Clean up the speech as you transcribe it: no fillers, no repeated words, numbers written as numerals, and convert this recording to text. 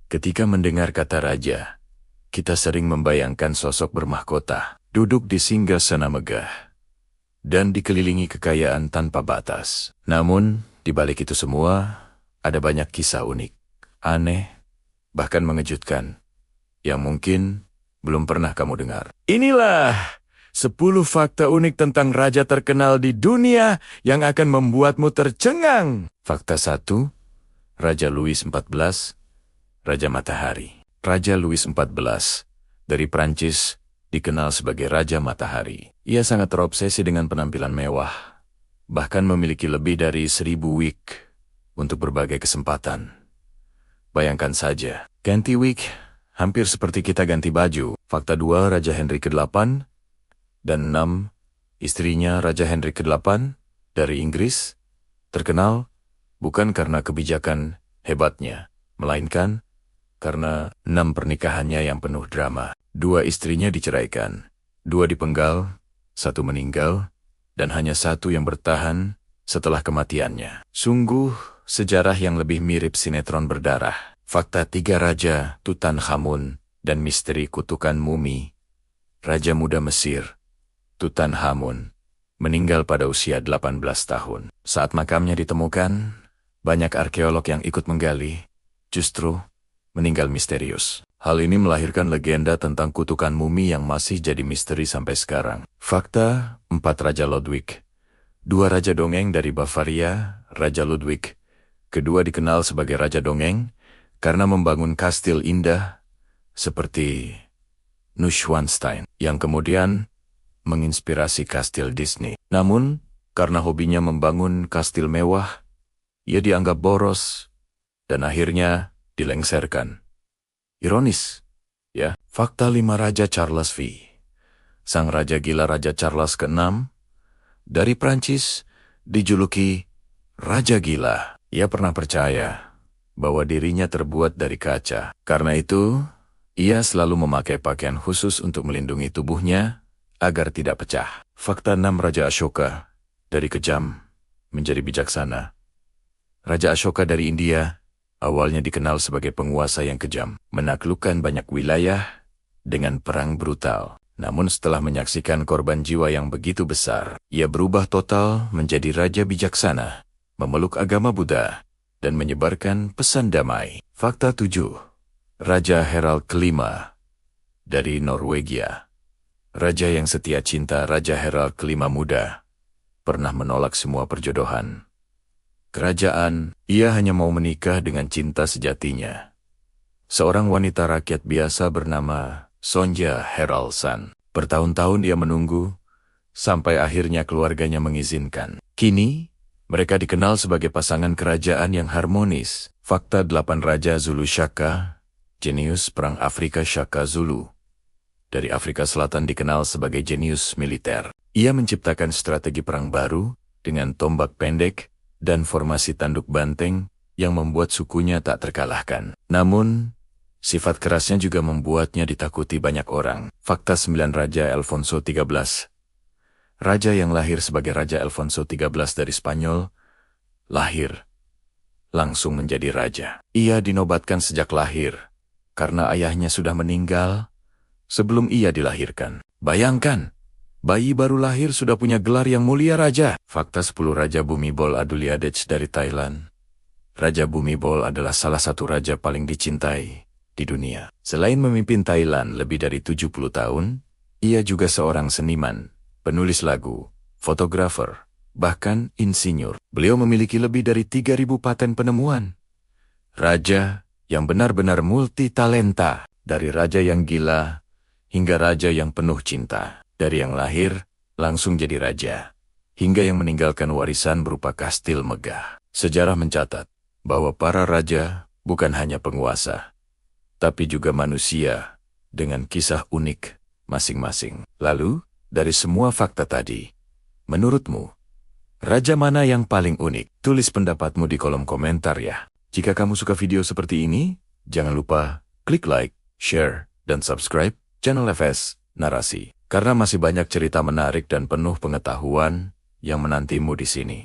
Ketika mendengar kata raja, kita sering membayangkan sosok bermahkota, duduk di singgasana megah, dan dikelilingi kekayaan tanpa batas. Namun, di balik itu semua, ada banyak kisah unik, aneh, bahkan mengejutkan, yang mungkin belum pernah kamu dengar. Inilah 10 fakta unik tentang raja terkenal di dunia yang akan membuatmu tercengang. Fakta 1. Raja Louis XIV, Raja Matahari. Raja Louis XIV dari Prancis dikenal sebagai Raja Matahari. Ia sangat terobsesi dengan penampilan mewah, bahkan memiliki lebih dari 1000 wig untuk berbagai kesempatan. Bayangkan saja, ganti wig hampir seperti kita ganti baju. Fakta 2. Raja Henry ke-8 dan 6. Istrinya Raja Henry ke-8 dari Inggris terkenal bukan karena kebijakan hebatnya, melainkan karena 6 pernikahannya yang penuh drama. 2 istrinya diceraikan, 2 dipenggal, 1 meninggal, dan hanya 1 yang bertahan setelah kematiannya. Sungguh sejarah yang lebih mirip sinetron berdarah. Fakta 3. Raja Tutankhamun dan misteri kutukan mumi. Raja muda Mesir, Tutankhamun, meninggal pada usia 18 tahun. Saat makamnya ditemukan, banyak arkeolog yang ikut menggali, justru meninggal misterius. Hal ini melahirkan legenda tentang kutukan mumi yang masih jadi misteri sampai sekarang. Fakta 4. Raja Ludwig. 2 raja dongeng dari Bavaria. Raja Ludwig kedua dikenal sebagai Raja Dongeng karena membangun kastil indah seperti Neuschwanstein yang kemudian menginspirasi kastil Disney. Namun, karena hobinya membangun kastil mewah, ia dianggap boros dan akhirnya dilengserkan. Ironis, ya. Fakta 5. Raja Charles V. Sang raja gila Raja Charles ke-6 dari Prancis dijuluki Raja Gila. Ia pernah percaya bahwa dirinya terbuat dari kaca. Karena itu, ia selalu memakai pakaian khusus untuk melindungi tubuhnya agar tidak pecah. Fakta 6. Raja Ashoka dari kejam menjadi bijaksana. Raja Ashoka dari India awalnya dikenal sebagai penguasa yang kejam, menaklukkan banyak wilayah dengan perang brutal. Namun setelah menyaksikan korban jiwa yang begitu besar, ia berubah total menjadi raja bijaksana, memeluk agama Buddha, dan menyebarkan pesan damai. Fakta 7. Raja Harald ke-5 dari Norwegia. Raja yang setia cinta. Raja Harald ke-5 muda pernah menolak semua perjodohan kerajaan. Ia hanya mau menikah dengan cinta sejatinya, seorang wanita rakyat biasa bernama Sonja Haraldsson. Bertahun-tahun ia menunggu, sampai akhirnya keluarganya mengizinkan. Kini, mereka dikenal sebagai pasangan kerajaan yang harmonis. Fakta 8. Raja Zulu Shaka, jenius perang Afrika. Shaka Zulu dari Afrika Selatan dikenal sebagai jenius militer. Ia menciptakan strategi perang baru dengan tombak pendek dan formasi tanduk banteng yang membuat sukunya tak terkalahkan. Namun, sifat kerasnya juga membuatnya ditakuti banyak orang. Fakta 9. Raja Alfonso XIII. Raja yang lahir sebagai Raja Alfonso XIII dari Spanyol, lahir langsung menjadi raja. Ia dinobatkan sejak lahir karena ayahnya sudah meninggal sebelum ia dilahirkan. Bayangkan, bayi baru lahir sudah punya gelar yang mulia raja. Fakta 10. Raja Bhumibol Adulyadej dari Thailand. Raja Bhumibol adalah salah satu raja paling dicintai di dunia. Selain memimpin Thailand lebih dari 70 tahun, ia juga seorang seniman, penulis lagu, fotografer, bahkan insinyur. Beliau memiliki lebih dari 3000 paten penemuan. Raja yang benar-benar multi talenta, dari raja yang gila hingga raja yang penuh cinta. Dari yang lahir, langsung jadi raja, hingga yang meninggalkan warisan berupa kastil megah. Sejarah mencatat bahwa para raja bukan hanya penguasa, tapi juga manusia dengan kisah unik masing-masing. Lalu, dari semua fakta tadi, menurutmu, raja mana yang paling unik? Tulis pendapatmu di kolom komentar ya. Jika kamu suka video seperti ini, jangan lupa klik like, share, dan subscribe channel FS Narasi. Karena masih banyak cerita menarik dan penuh pengetahuan yang menantimu di sini.